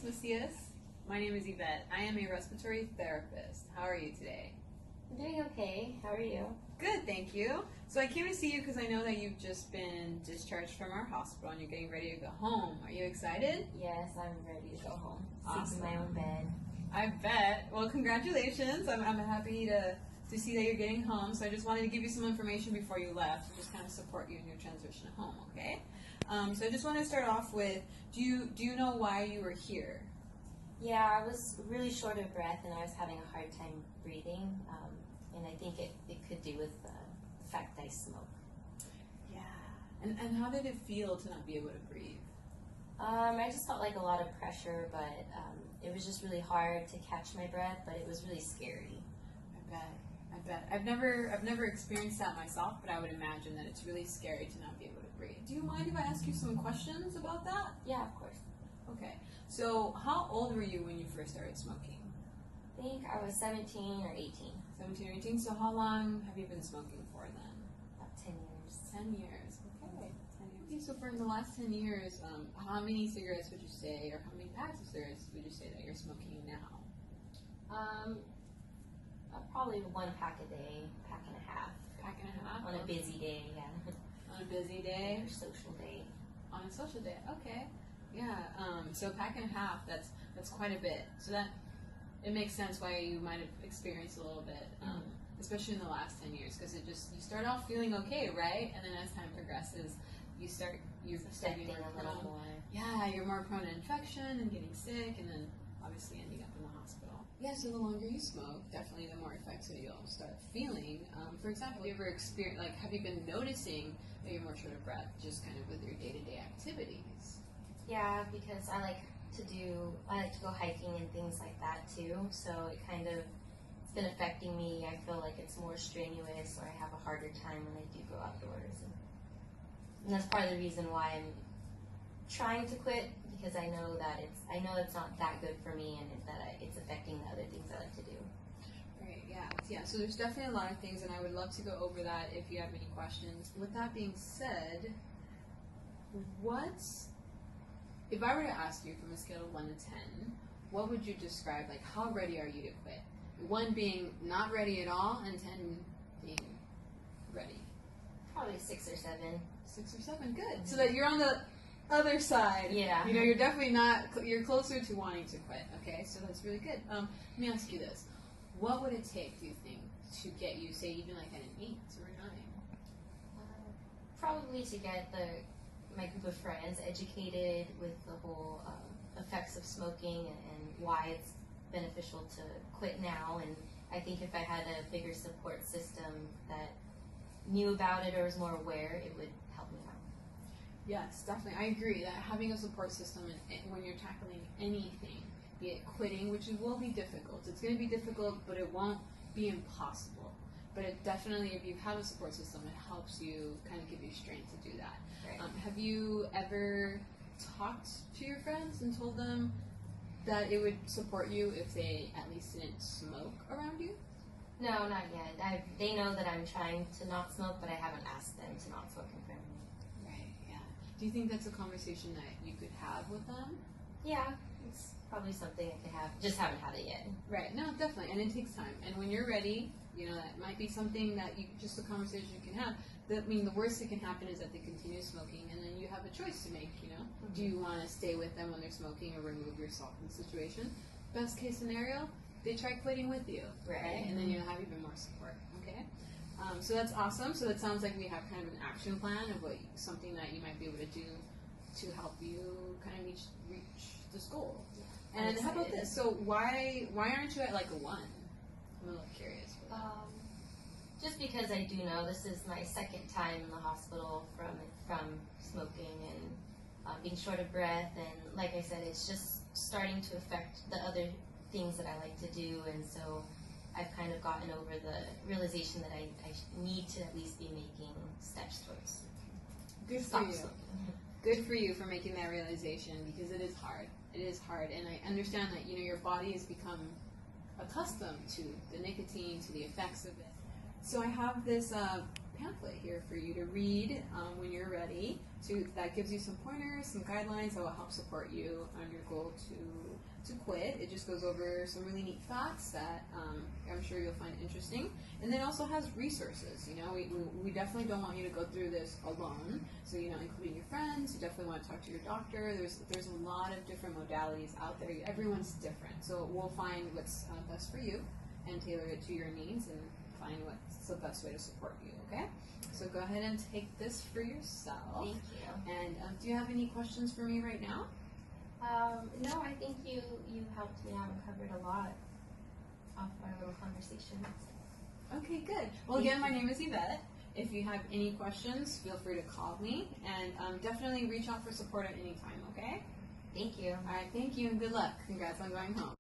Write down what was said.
Ms. Macias. My name is Yvette. I am a respiratory therapist. How are you today? I'm doing okay. How are you? Good, thank you. So I came to see you because I know that you've just been discharged from our hospital and you're getting ready to go home. Are you excited? Yes, I'm ready to go home. Awesome. Sleep in my own bed. I bet. Well, congratulations. I'm happy to see that you're getting home. So I just wanted to give you some information before you left to just kind of support you in your transition home, okay? So I just want to start off with, do you know why you were here? Yeah, I was really short of breath and I was having a hard time breathing. And I think it could do with the fact that I smoke. Yeah. And how did it feel to not be able to breathe? I just felt like a lot of pressure, but it was just really hard to catch my breath, but it was really scary. I bet. I've never experienced that myself, but I would imagine that it's really scary to not be able to breathe. Do you mind if I ask you some questions about that? Yeah, of course. Okay. So how old were you when you first started smoking? I think I was 17 or 18. 17 or 18. So how long have you been smoking for then? About 10 years. 10 years. Okay. 10 years. Okay, so for the last 10 years, how many cigarettes would you say, or how many packs of cigarettes would you say that you're smoking now? Probably one pack a day, pack and a half. Pack and a half? On a busy day, yeah. On a busy day? Or social day. On a social day, okay. Yeah, so pack and a half, that's quite a bit. So that, it makes sense why you might have experienced a little bit, especially in the last 10 years, because you start off feeling okay, right? And then as time progresses, you're starting a little more. Yeah, you're more prone to infection and getting sick, and then obviously ending up in the hospital. Yeah, so the longer you smoke, definitely the more effects that you'll start feeling. For example, have you ever experienced, have you been noticing that you're more short of breath just kind of with your day-to-day activities? Yeah, because I like to go hiking and things like that too, so it's been affecting me. I feel like it's more strenuous, or I have a harder time when I do go outdoors. And that's part of the reason why I'm trying to quit, because I know it's not that good for me, and that it's affecting the other things I like to do. Right, yeah. So there's definitely a lot of things, and I would love to go over that if you have any questions. With that being said, if I were to ask you from a scale of 1 to 10, what would you describe, how ready are you to quit? 1 being not ready at all, and 10 being ready. Probably 6 or 7. 6 or 7, good. So that you're on the other side. Yeah. You're definitely not, you're closer to wanting to quit, okay? So that's really good. Let me ask you this. What would it take, do you think, to get you, say, even at an 8 or a 9? Probably to get my group of friends educated with the whole effects of smoking and why it's beneficial to quit now. And I think if I had a bigger support system that knew about it or was more aware, it would help me out. Yes, definitely. I agree that having a support system when you're tackling anything, be it quitting, which will be difficult. It's going to be difficult, but it won't be impossible. But it definitely, if you have a support system, it helps you kind of give you strength to do that. Right. Have you ever talked to your friends and told them that it would support you if they at least didn't smoke around you? No, not yet. They know that I'm trying to not smoke, but I haven't asked them to not smoke in front of me. Right, yeah. Do you think that's a conversation that you could have with them? Yeah, it's probably something I could have. Just haven't had it yet. Right, no, definitely, and it takes time. And when you're ready, that might be something that just a conversation you can have. The worst that can happen is that they continue smoking, and then you have a choice to make, Mm-hmm. Do you want to stay with them when they're smoking or remove yourself from the situation? Best case scenario, they try quitting with you, right? And then you'll have even more support, okay? So that's awesome. So it sounds like we have kind of an action plan of something that you might be able to do to help you kind of reach this goal. Yeah, and how about this? So why aren't you at a 1? I'm a little curious. Just because I do know this is my second time in the hospital from smoking and being short of breath, and like I said, it's just starting to affect the other things that I like to do, and so I've kind of gotten over the realization that I need to at least be making steps towards Good for you. Good for you for making that realization, because it is hard. It is hard, and I understand that your body has become accustomed to the nicotine, to the effects of it. So I have this pamphlet here for you to read when you're ready. That gives you some pointers, some guidelines that will help support you on your goal to quit. It just goes over some really neat facts that I'm sure you'll find interesting. And then also has resources. We definitely don't want you to go through this alone. So, including your friends, you definitely want to talk to your doctor. There's a lot of different modalities out there. Everyone's different. So we'll find what's best for you and tailor it to your needs and find what's the best way to support you, okay? So go ahead and take this for yourself. Thank you. And do you have any questions for me right now? No, I think you helped me out and covered a lot off our little conversation. Okay, good. Well, again, my name is Yvette. If you have any questions, feel free to call me, and definitely reach out for support at any time, okay? Thank you. All right, thank you, and good luck. Congrats on going home.